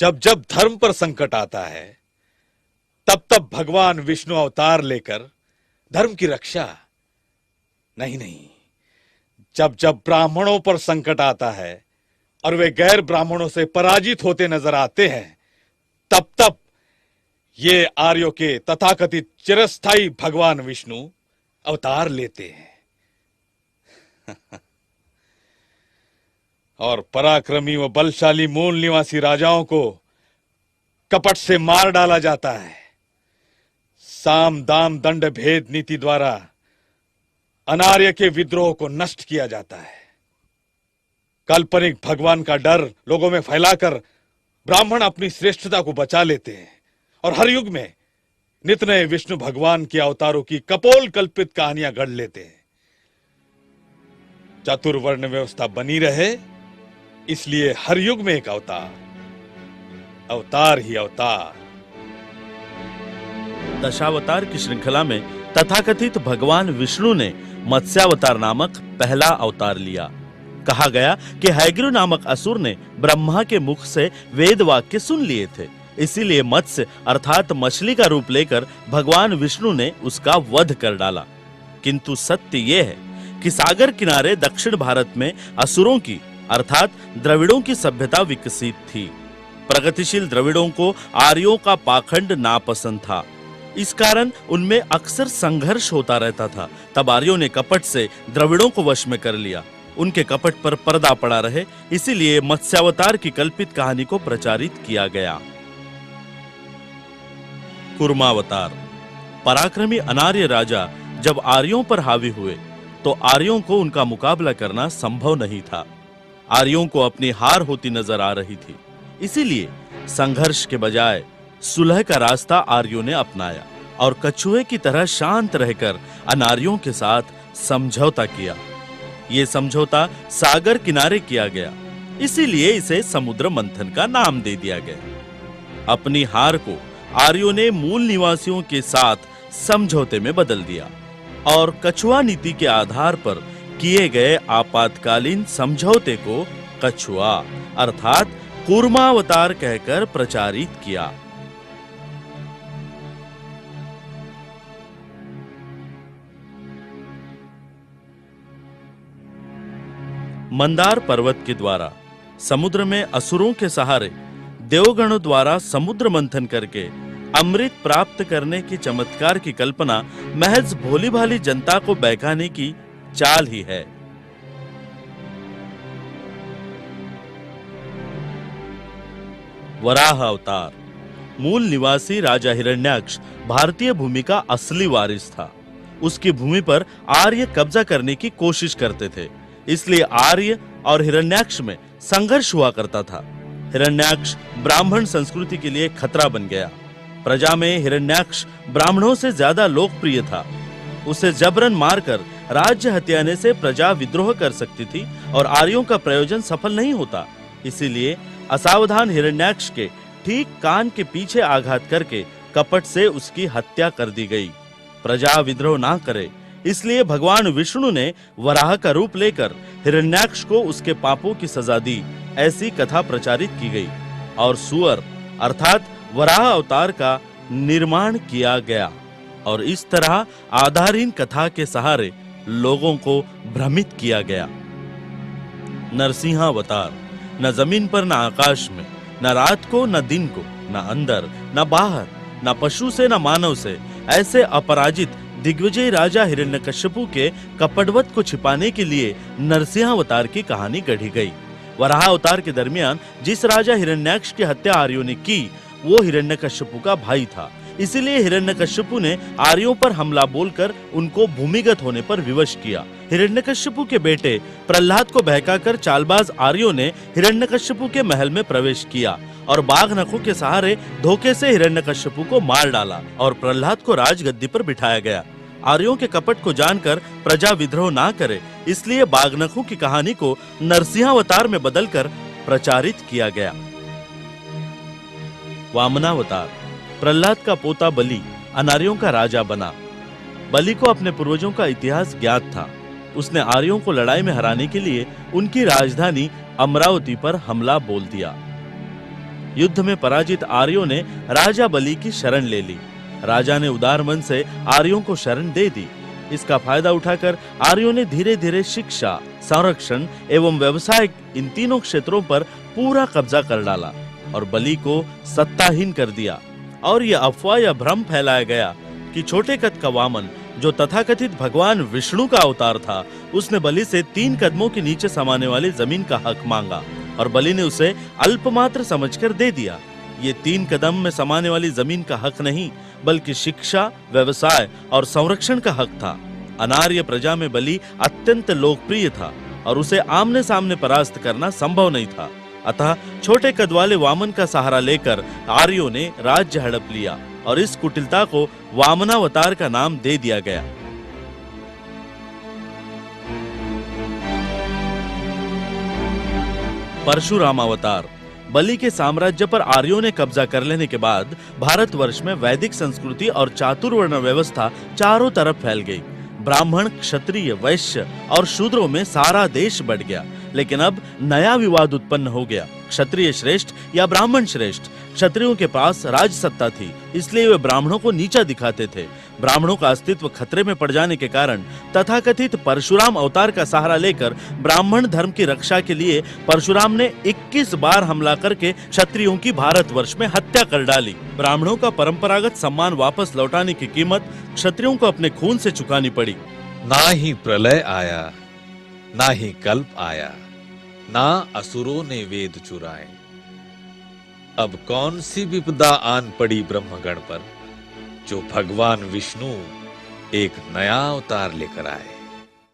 जब जब धर्म पर संकट आता है, तब तब भगवान विष्णु अवतार लेकर धर्म की रक्षा। नहीं नहीं, जब जब ब्राह्मणों पर संकट आता है और वे गैर ब्राह्मणों से पराजित होते नजर आते हैं, तब तब ये आर्यों के तथाकथित चिरस्थायी भगवान विष्णु अवतार लेते हैं। और पराक्रमी व बलशाली मूल निवासी राजाओं को कपट से मार डाला जाता है। साम दाम दंड भेद नीति द्वारा अनार्य के विद्रोह को नष्ट किया जाता है। काल्पनिक भगवान का डर लोगों में फैलाकर ब्राह्मण अपनी श्रेष्ठता को बचा लेते हैं और हर युग में नित नए विष्णु भगवान के अवतारों की कपोल कल्पित कहानियां गढ़ लेते हैं। चतुर्वर्ण व्यवस्था बनी रहे, इसलिए हर युग में एक अवतार, अवतार ही अवतार। दशावतार की श्रृंखला में तथाकथित भगवान विष्णु ने मत्स्यावतार नामक पहला अवतार लिया। कहा गया कि हैग्रीव नामक असुर ने ब्रह्मा के मुख से वेद वाक्य सुन लिए थे, इसीलिए मत्स्य अर्थात मछली का रूप लेकर भगवान विष्णु ने उसका वध कर डाला। किंतु सत्य यह है कि सागर किनारे दक्षिण भारत में असुरों की अर्थात द्रविड़ों की सभ्यता विकसित थी। प्रगतिशील द्रविड़ों को आर्यों का पाखंड नापसंद था, इस कारण उनमें अक्सर संघर्ष होता रहता था। तब आर्यों ने कपट से द्रविड़ों को वश में कर लिया। उनके कपट पर पर्दा पड़ा रहे, इसीलिए मत्स्यावतार की कल्पित कहानी को प्रचारित किया गया। कूर्मावतार। पराक्रमी अनार्य राजा जब आर्यों पर हावी हुए तो आर्यों को उनका मुकाबला करना संभव नहीं था। आर्यों को अपनी हार होती नजर आ रही थी, इसीलिए संघर्ष के बजाय सुलह का रास्ता आर्यों ने अपनाया और कछुए की तरह शांत रहकर अनार्यों के साथ समझौता किया। ये समझौता सागर किनारे किया गया, इसीलिए इसे समुद्र मंथन का नाम दे दिया गया। अपनी हार को आर्यों ने मूल निवासियों के साथ समझौते में बदल दिया और कछुआ नीति के आधार पर किए गए आपातकालीन समझौते को कछुआ अर्थात कूर्मावतार कहकर प्रचारित किया। मंदार पर्वत के द्वारा समुद्र में असुरों के सहारे देवगणों द्वारा समुद्र मंथन करके अमृत प्राप्त करने की चमत्कार की कल्पना महज भोली भाली जनता को बहकाने की चाल ही है। वराह अवतार। मूल निवासी राजा हिरण्याक्ष भारतीय भूमि का असली वारिस था। उसकी भूमि पर आर्य कब्जा करने की कोशिश करते थे, इसलिए आर्य और हिरण्याक्ष में संघर्ष हुआ करता था। हिरण्याक्ष ब्राह्मण संस्कृति के लिए खतरा बन गया। प्रजा में हिरण्याक्ष ब्राह्मणों से ज्यादा लोकप्रिय था। उसे जबरन मारकर राज्य हथियाने से प्रजा विद्रोह कर सकती थी और आर्यों का प्रयोजन सफल नहीं होता। इसीलिए असावधान हिरण्याक्ष के ठीक कान के पीछे आघात करके कपट से उसकी हत्या कर दी गई। प्रजा विद्रोह ना करे, इसलिए भगवान विष्णु ने वराह का रूप लेकर हिरण्याक्ष को उसके पापों की सजा दी, ऐसी कथा प्रचारित की गई और सुअर अर्थात वराह अवतार का निर्माण किया गया और इस तरह आधारहीन कथा के सहारे लोगों को भ्रमित किया गया। नरसिंहावतार। न जमीन पर न आकाश में, न रात को न दिन को, न अंदर न बाहर, न पशु से न मानव से, ऐसे अपराजित दिग्विजय राजा हिरण्यकश्यपु के कपटवध को छिपाने के लिए नरसिंहावतार की कहानी गढ़ी गई। वराह अवतार के दरमियान जिस राजा हिरण्याक्ष की हत्या आर्यों ने की, वो हिरण्यकश्यपु का भाई था। इसीलिए हिरण्यकश्यपु ने आर्यों पर हमला बोलकर उनको भूमिगत होने पर विवश किया। हिरण्यकश्यपु के बेटे प्रहलाद को बहकाकर चालबाज आर्यों ने हिरण्यकश्यपु के महल में प्रवेश किया और बाघ नखों के सहारे धोखे से हिरण्यकश्यपु को मार डाला और प्रहलाद को राजगद्दी पर बिठाया गया। आर्यों के कपट को जानकर प्रजा विद्रोह ना करे, इसलिए बाघ नखों की कहानी को नरसिंहावतार में बदलकर प्रचारित किया गया। वामनावतार। प्रहलाद का पोता बलि अनार्यों का राजा बना। बलि को अपने पूर्वजों का इतिहास ज्ञात था। उसने आर्यों को लड़ाई में हराने के लिए उनकी राजधानी अमरावती पर हमला बोल दिया। युद्ध में पराजित आर्यों ने राजा बलि की शरण ले ली। राजा ने उदार मन से आर्यों को शरण दे दी। इसका फायदा उठाकर आर्यों ने धीरे धीरे शिक्षा, संरक्षण एवं व्यवसाय इन तीनों क्षेत्रों पर पूरा कब्जा कर डाला और बलि को सत्ताहीन कर दिया। और यह अफवाह या भ्रम फैलाया गया कि छोटे कद का वामन, जो तथाकथित भगवान विष्णु का अवतार था, उसने बलि से 3 कदमों के नीचे समाने वाली जमीन का हक मांगा और बलि ने उसे अल्पमात्र समझकर दे दिया। ये 3 कदम में समाने वाली जमीन का हक नहीं, बल्कि शिक्षा, व्यवसाय और संरक्षण का हक था। अनार्य प्रजा में बलि अत्यंत लोकप्रिय था और उसे आमने सामने परास्त करना संभव नहीं था। अतः छोटे कद वाले वामन का सहारा लेकर आर्यों ने राज्य हड़प लिया और इस कुटिलता को वामनावतार का नाम दे दिया गया। परशुराम अवतार। बलि के साम्राज्य पर आर्यों ने कब्जा कर लेने के बाद भारतवर्ष में वैदिक संस्कृति और चातुर्वर्ण व्यवस्था चारों तरफ फैल गई। ब्राह्मण, क्षत्रिय, वैश्य और शूद्रों में सारा देश बढ़ गया। लेकिन अब नया विवाद उत्पन्न हो गया, क्षत्रिय श्रेष्ठ या ब्राह्मण श्रेष्ठ। क्षत्रियों के पास राज सत्ता थी, इसलिए वे ब्राह्मणों को नीचा दिखाते थे। ब्राह्मणों का अस्तित्व खतरे में पड़ जाने के कारण तथाकथित परशुराम अवतार का सहारा लेकर ब्राह्मण धर्म की रक्षा के लिए परशुराम ने 21 बार हमला करके क्षत्रियों की भारतवर्ष में हत्या कर डाली। ब्राह्मणों का परंपरागत सम्मान वापस लौटाने की कीमत क्षत्रियों को अपने खून से चुकानी पड़ी। ना ही प्रलय आया, ना ही कल्प आया, ना असुरों ने वेद चुराए। अब कौन सी विपदा आन पड़ी ब्रह्मगण पर, जो भगवान विष्णु एक नया अवतार लेकर आए।